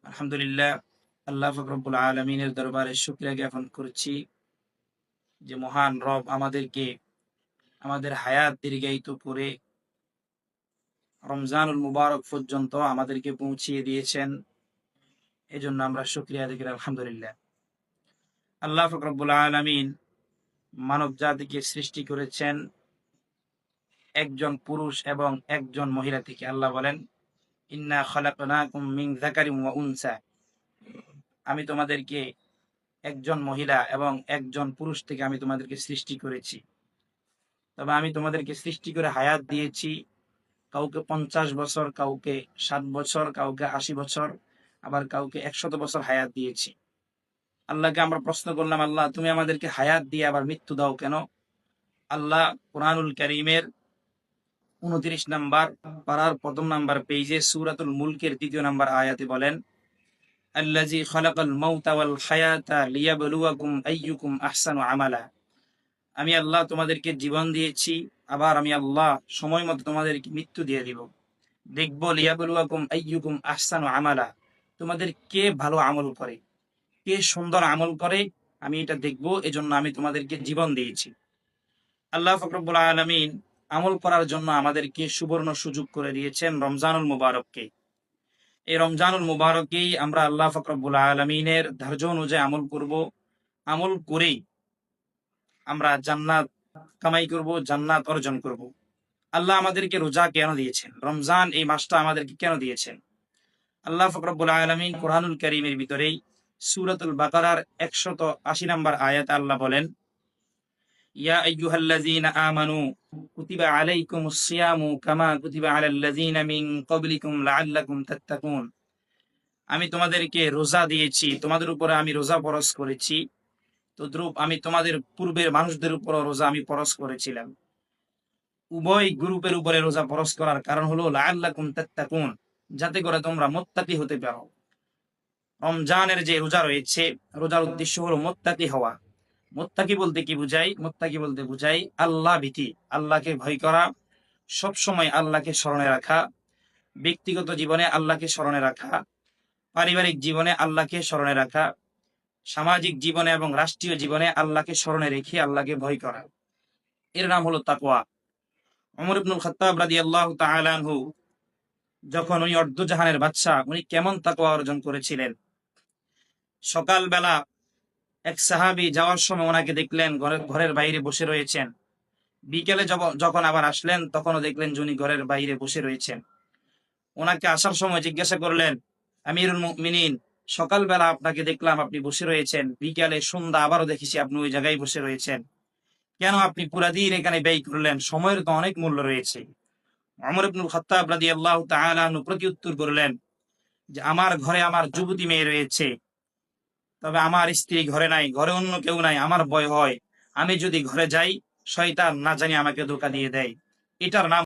আলহামদুলিল্লাহ, আল্লাহ পাক রব্বুল আলামিনের দরবারে শুকরিয়া জ্ঞাপন করছি যে মহান রব আমাদেরকে আমাদের হায়াত দীর্ঘায়িত করে রমজানুল মুবারক পর্যন্ত আমাদেরকে পৌঁছিয়ে দিয়েছেন। এজন্য আমরা শুকরিয়া আদায় করি আলহামদুলিল্লাহ। আল্লাহ পাক রব্বুল আলামিন মানব জাতিকে সৃষ্টি করেছেন একজন পুরুষ এবং একজন মহিলা থেকে। আল্লাহ বলেন, ইন্না খালাকনাকুম মিন যাকারিন ওয়া উনসা, আমি তোমাদেরকে একজন মহিলা এবং একজন পুরুষ থেকে আমি তোমাদেরকে সৃষ্টি করেছি। তবে আমি তোমাদেরকে সৃষ্টি করে হায়াত দিয়েছি, কাউকে 50 বছর, কাউকে 60 বছর, কাউকে 80 বছর, আবার কাউকে 100 বছর হায়াত দিয়েছি। আল্লাহকে আমরা প্রশ্ন করলাম, আল্লাহ তুমি আমাদেরকে হায়াত দিয়ে আবার মৃত্যু দাও কেন? আল্লাহ কুরআনুল কারীমের 29 নাম্বার পারার 1ম নাম্বার পেজে সূরাতুল মুলকের 3য় নাম্বার আয়াতে বলেন, আল্লাযী খালাকাল মাউতা ওয়াল হায়াতা লিয়াবলুয়াকুম আইয়ুকুম আহসানু আমালা, আমি আল্লাহ তোমাদেরকে জীবন দিয়েছি, আবার আমি আল্লাহ সময় মতো তোমাদেরকে মৃত্যু দিয়ে দিব। দেখবো লিয়াবলুয়াকুম আইয়ুকুম আহসানু আমালা, তোমাদের কে ভালো আমল করে, কে সুন্দর আমল করে, আমি এটা দেখবো। এজন্য আমি তোমাদেরকে জীবন দিয়েছি। আল্লাহ পাক রব্বুল আলামিন আমল করার জন্য আমাদেরকে সুবর্ণ সুযোগ করে দিয়েছেন রমজানুল মুবারককে। এই রমজানুল মুবারকেই আমরা আল্লাহ পাক রব্বুল আলামিনের ধার্য অনুযায়ী আমল করব। আমল করেই আমরা জান্নাত কামাই করব, জান্নাত অর্জন করব। আল্লাহ আমাদেরকে রোজা কেন দিয়েছেন, রমজান এই মাসটা আমাদেরকে কেন দিয়েছেন? আল্লাহ পাক রব্বুল আলামিন কুরআনুল কারীমের ভিতরেই সূরাতুল বাকারার 180 নম্বর আয়াতে আল্লাহ বলেন, ইয়া আইয়ুহাল্লাযীনা আমানু কুতিবা আলাইকুমুস সিয়ামু কামা কুতিবা আলাল্লাযীনা মিন ক্বাবলিকুম লাআল্লাকুম তাত্তাকুন, আমি তোমাদেরকে রোজা দিয়েছি, তোমাদের উপরে আমি রোজা ফরজ করেছি, তদ্রূপ আমি তোমাদের পূর্বের মানুষদের উপর রোজা আমি ফরজ করেছিলাম। উভয় গ্রুপের উপরে রোজা ফরজ করার কারণ হলো লাআল্লাকুম তাত্তাকুন, যাতে করে তোমরা মুত্তাকি হতে পারো। রমজানের যে রোজা রয়েছে, রোজার উদ্দেশ্য হলো মুত্তাকি হওয়া। মুত্তাকি বলতে কি বুঝাই? মুত্তাকি বলতে বুঝাই আল্লাহ ভীতি, আল্লাহকে ভয় করা, সব সময় আল্লাহকে স্মরণে রাখা, ব্যক্তিগত জীবনে আল্লাহকে স্মরণে রাখা, পারিবারিক জীবনে আল্লাহকে স্মরণে রাখা, সামাজিক জীবনে এবং রাষ্ট্রীয় জীবনে আল্লাহকে স্মরণে রেখে আল্লাহকে ভয় করা। এর নাম হলো তাকওয়া। ওমর ইবনুল খাত্তাব রাদিয়াল্লাহু তাআলা আনহু যখন উনি অর্ধজাহানের বাদশা, উনি কেমন তাকওয়া অর্জন করেছিলেন? সকালবেলা এক সাহাবী যাওয়ার সময় ওনাকে দেখলেন ঘরের বাইরে বসে রয়েছেন। বিকেলে যখন আবার আসলেন, তখনও দেখলেন যে উনি ঘরের বাইরে বসে রয়েছেন। ওনাকে আসার সময় জিজ্ঞাসা করলেন, আমিরুল মুমিনিন, সকালবেলা আপনাকে দেখলাম আপনি বসে রয়েছেন, বিকেলে সন্ধ্যা আবারও দেখেছি আপনি ওই জায়গায় বসে রয়েছেন, কেন আপনি পুরা দিন এখানে ব্যয় করলেন? সময়ের তো অনেক মূল্য রয়েছে। ওমর ইবনুল খাত্তাব রাদিয়াল্লাহু তাআলা আনহু প্রতি উত্তর করলেন যে আমার ঘরে আমার যুবতী মেয়ে রয়েছে, তবে আমার স্ত্রী ঘরে নাই, ঘরে অন্য কেউ নাই। আমার ভয় হয় আমি যদি ঘরে যাই, শয়তান না জানি আমাকে ধোঁকা দিয়ে দেয়। এটার নাম